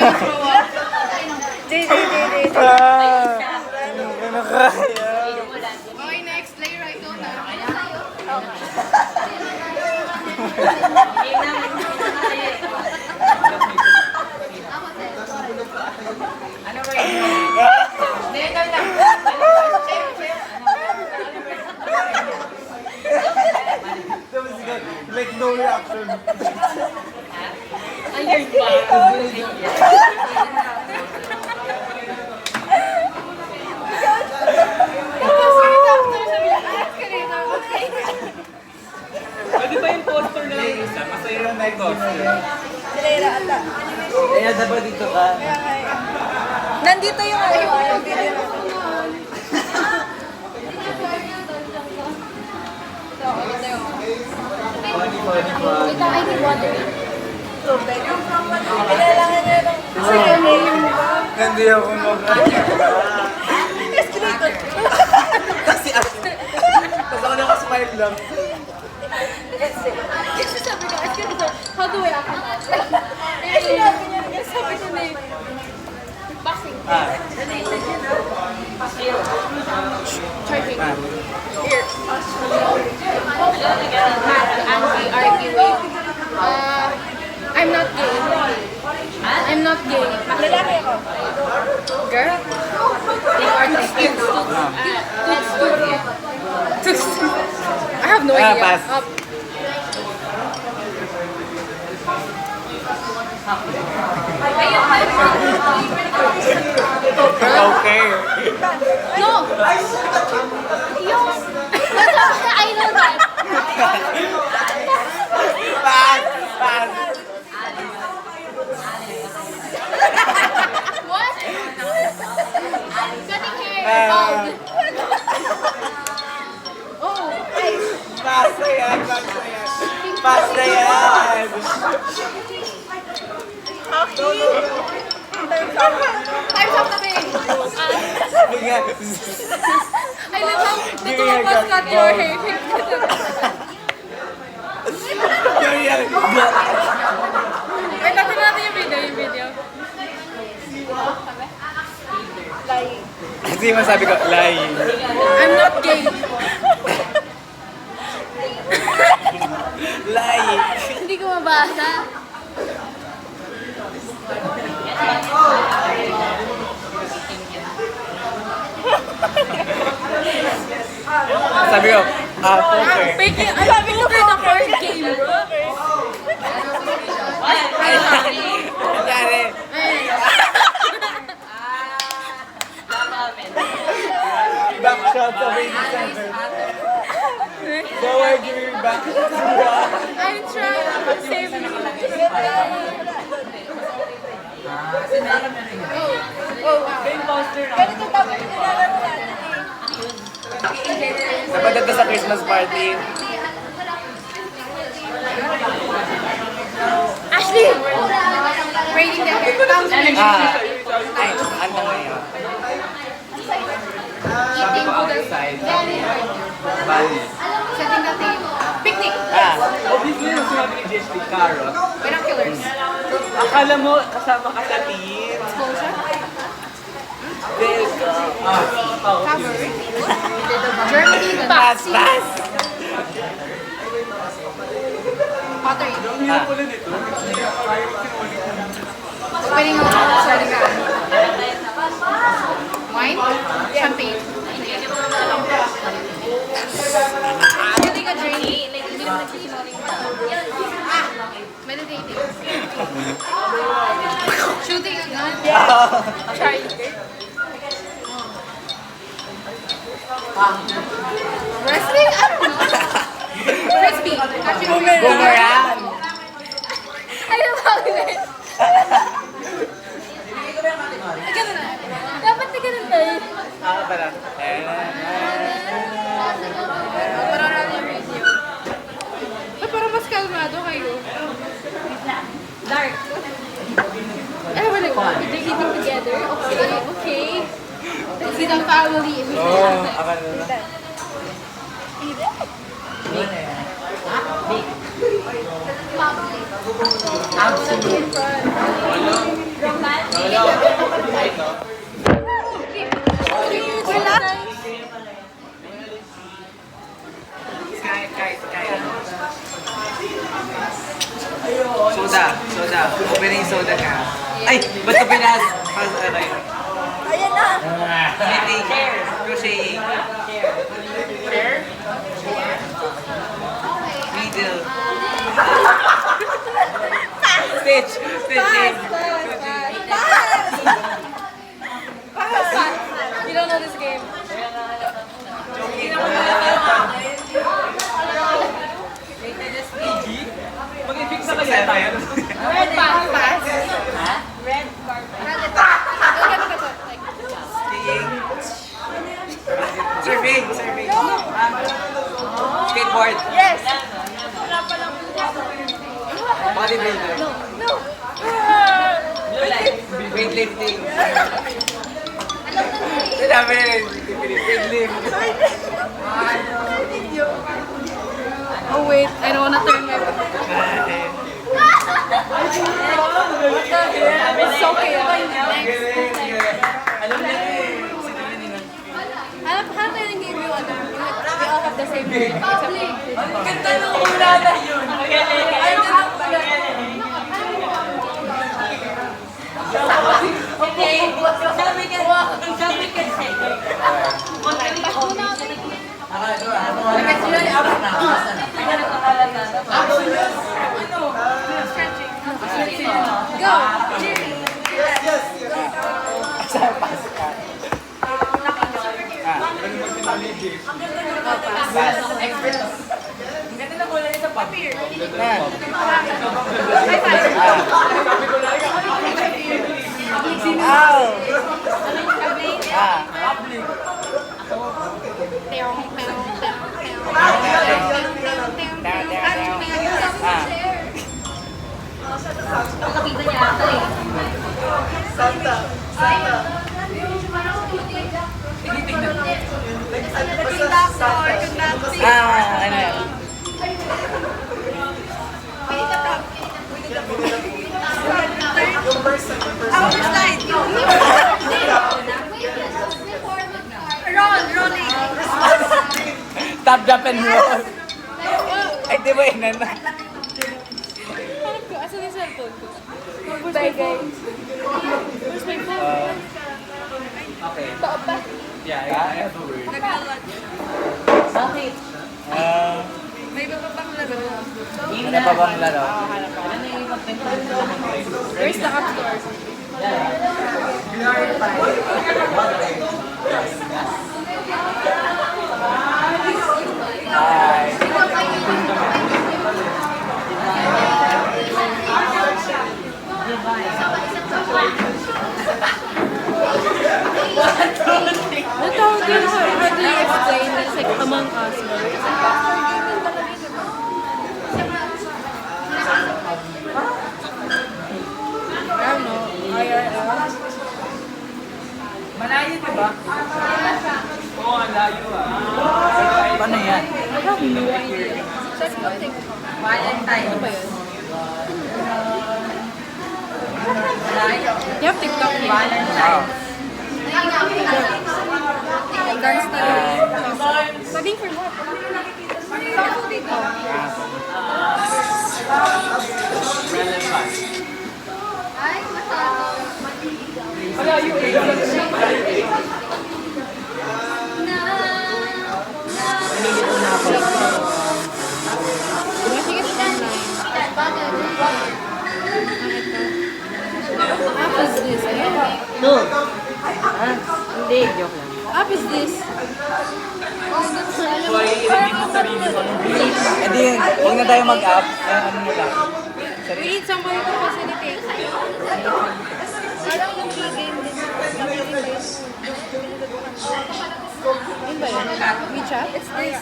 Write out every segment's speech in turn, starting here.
Ano kaya? Okay, next. Lay right on na. Ano ba yun? Dito lang. Like no reaction. Ayun ba? Pwede ba yung poster na lang isa? Masaya yung next poster. Kaya dapat dito ka. Nandito yung yung video na. Funny, funny, funny. Ikaw ay di water. Kailangan niya lang. Hindi ako mag-ano. Escalator. Kasi ako. Tapos ako nakasmile lang. Kasi sabi ko, escalator, how do I act? Kasi sabi niya, sabi ko na yun. Boxing. Charging. Here. Anti-arguing. I'm not gay. I'm not gay. Lalaki ako. Girl? They are the I have no idea. Pass. Okay. No! Yung... I know that. Pass! Pass! What? Cutting hair. Bald. Oh, ice. Pass na yan! Pass na yan! Pass na yan! Time's up na ba eh? Bigyan. I love how the two of us cut your hair. Ganyan. Wait, natin natin yung video. Lying. Kasi yung masabi ko, lying. I'm not gay. Lying. Hindi ko mabasa. Sabi ko, poker. Baking, I sabi ko the first game, bro. Nangyari. Back shot sa baby center. So why give me back shot? I'm trying to save you. Oh, wow. Ganito dapat nilalaro natin eh. Napagod ka sa Christmas party. Ashley! Rating the hair. Ay, ano ngayon? Eating noodles. Very hard. Bali. Setting the table. Picnic. Obviously, yung sinabi ni JSP, carrot. Binoculars. Akala mo, kasama ka sa team. Exposure. Cover. Germany. Pass, Patsy. pass. Pottery. Ang hirap pala nito. Opening of sorry ka. Wine? Champagne. Getting a drink. Hindi naman nagsisinungaling pa. Meditating. Shooting a gun. Trying. Wrestling? I don't know. Frisbee. Catching a Boomerang. I don't know it. Ganun na. Dapat na ganun tayo. Pala. Parang natin yung video. Ay, parang mas kalmado kayo. Dark. Ay, wala ko. They're eating together. Okay, okay. It's a family. Oo, akala na. Absolute. Soda. Opening soda ka. Ay, ba't ka pinas? Ano yun? Ayan na. Knitting. Crocheting. Needle. Stitching. You don't know this game. Mag-i-fix na kaya tayo. Red pass. Red carpet. Skiing. Surfing. Skateboard. Yes. Bodybuilder. No. Weightlifting. Sinabi na rin. Weightlifting. Oh wait, I don't wanna turn my back. It's so chaotic. Alam niya eh. Hanap tayo ng game yung ano. We all have the same name. Ang ganda nung una na yun. Okay, sabi kasi. Go! Jimmy! Expert. Ang ganda na bola nito, papir. High five! Nakakita niya ata eh. Ano yan? Tap, jump, and roll. Ay, di ba yun? Hanap ko, asan yung cellphone ko? Bye guys. Where's my phone? Okay. Baka pa. Yeah, I have a word. Bakit? May iba pa bang laro? Ano pa bang laro? Where's the app store? Hi. Ano tawag yun? How do you explain? It's like Among Us. I don't know. IRL? Malayo, di ba? Oo, ang layo ah. Paano yan? I have no idea. Check mo TikTok. Valentine. Ano ba yun? Malayo. You have TikTok name? Valentine. Dance na rin. Pwedeng for what? Saan dito? Ay, Malayo eh. watching it online. App is this? No. Hindi, joke lang. App is this? Eh di, huwag na tayo mag-up. Ano na lang. We need somebody to facilitate. Parang yung game din. Yun ba yun? WeChat? It's this.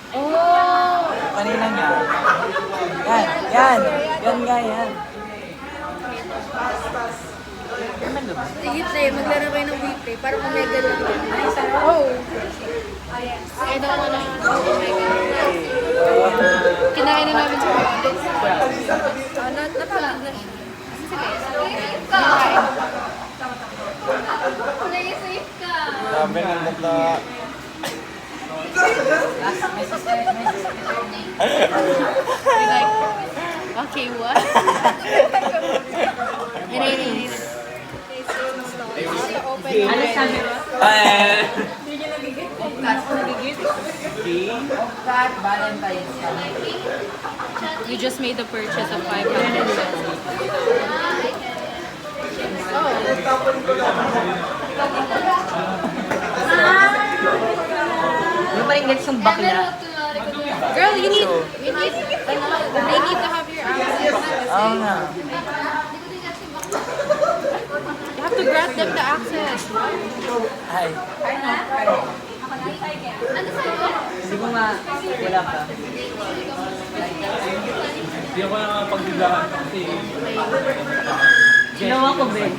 Oh! Kanina niya. Yan. Yan nga, yan. Sige, Trey. Maglaro kayo ng weekday para kumega lang. Oh! I don't wanna kumega. Kinain na namin sa college. Natulog na siya. Sige. Sabi ng bata. You're like, okay, what? Ano sabi mo? Cat Valentine's Day. You just made the purchase of 500 pesos. Oh. Yung pa rin gets yung bakla. Girl, they need to have your access. Oo nga. You have to grant them the access. Ay. Hindi ko nga, wala pa. Hindi ako nakapagbigahan kasi Ginawa ko, Ben.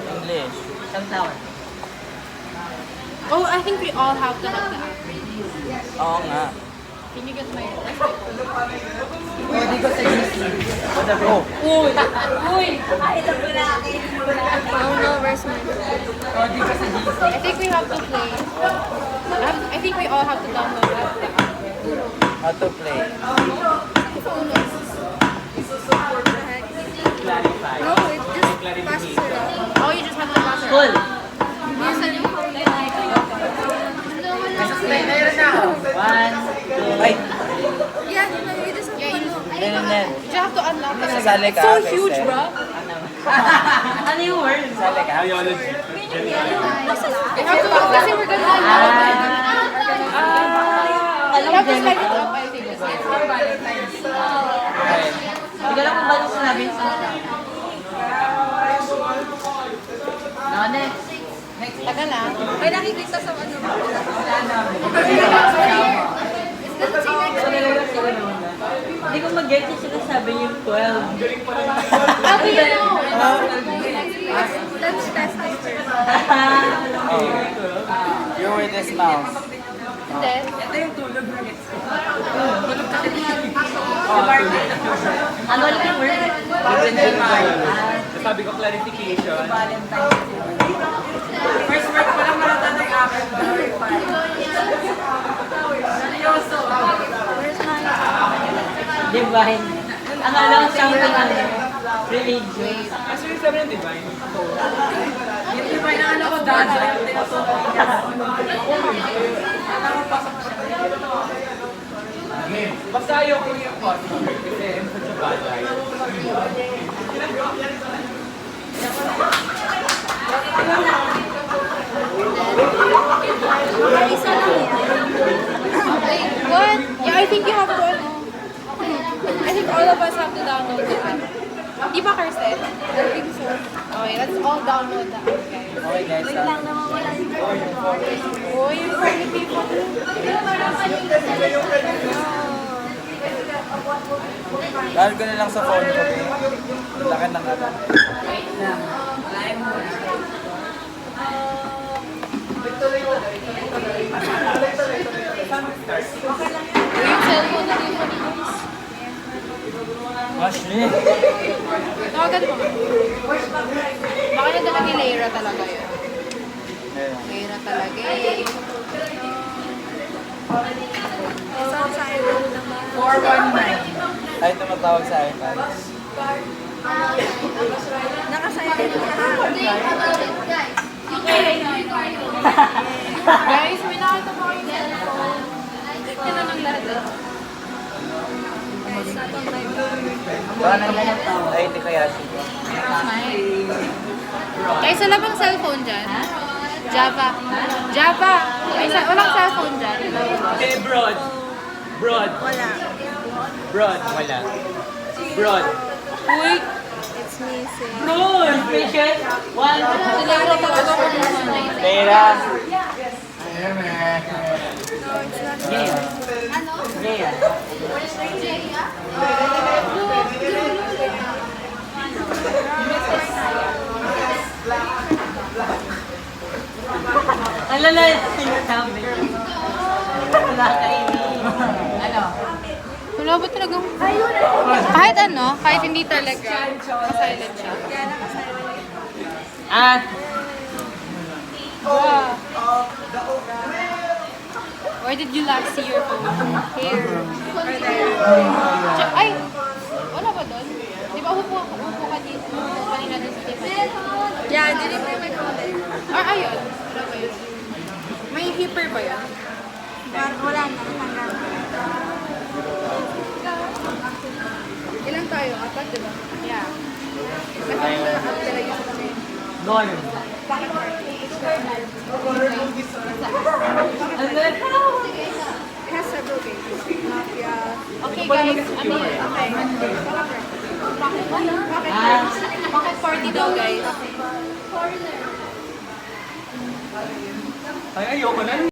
English. Sunflower. Oh, I think we all have to have the access. Oo nga. Can you get my O, di ko sa GC. Oh. Uy! Oh no, where's mine? O, di ko sa GC. I think we have to play. I think we all have to download the app. How to play. clarify. No, it just passes it out. Oh, you just have to pass it Cool. Meron na. 1, 2, Ay. Yeah, you just have to Then. You have to unlock it. Sasali ka, So Kristen. huge, bro. ano yung word? Sali ka. Biology. You have to, kasi we're gonna unlock it. You have to slide it up, I think. Okay. Hindi ko alam kung ba't sinabi sa No, next. Tagal na. May nakikita sa ano. Hindi ko mag-get yung sinasabi yung 12. How do you know? Let's test it first. Oh. You're with this mouse. And then, Ano ulit yung word? Sabi ko clarification. First word pa lang malata ng akin. Seryoso. Divine. Ang alam something ano, religious. Kasi yung sabi ng divine. Yung divine na ano ko dada. Basta ayoko yung cosmos kasi I'm such a bad guy. what? Yeah, I think you have to, ano. I think all of us have to download the app. Di ba, Kirsten? I think so. Okay, let's all download the app, guys. Okay guys. Oh, yung funny people. Dahil ko na lang sa phone ko. Laki ng ano. Yung cellphone na din mo ni Chris. Ashley. Tawagan mo. Baka nadala ni Leira talaga yun. Ayun. Leira talaga eh. 419. Ay, tumatawag sa iPad. Guys, may nakita po kayo cellphone. Yan na lang lahat. Baka nangyayang tao. Ay, hindi kaya siya. Guys, wala bang cellphone dyan? Java. Java. May walang cellphone dyan. Okay, broad. Broad. Wala. Broad. Wala. Broad. Uy. It's missing. Broad. Patient. 1, 2, Si Leira talaga ko Leira. Gaya. Gaya. Alala, sinasabi. Nakakainin. Ano? Wala ba talagang... Kahit ano, kahit hindi talaga, silent siya. Ah, Yeah. Where did you last see your phone? Here. Or there. Ay! Wala ba doon? Di ba upo ka dito? Kanina doon sa table. Yeah, dito may phone there. Ayun. Wala ba yun? May hipper ba yun? Wala na, natanggal. Ilan tayo? Apat, di ba? Yeah. Naka-up talaga sa kami. Doon. Bakit party? It has several games. Mafia. Okay guys, ano yun? Okay. Bakit party daw guys? Ay, ayoko na.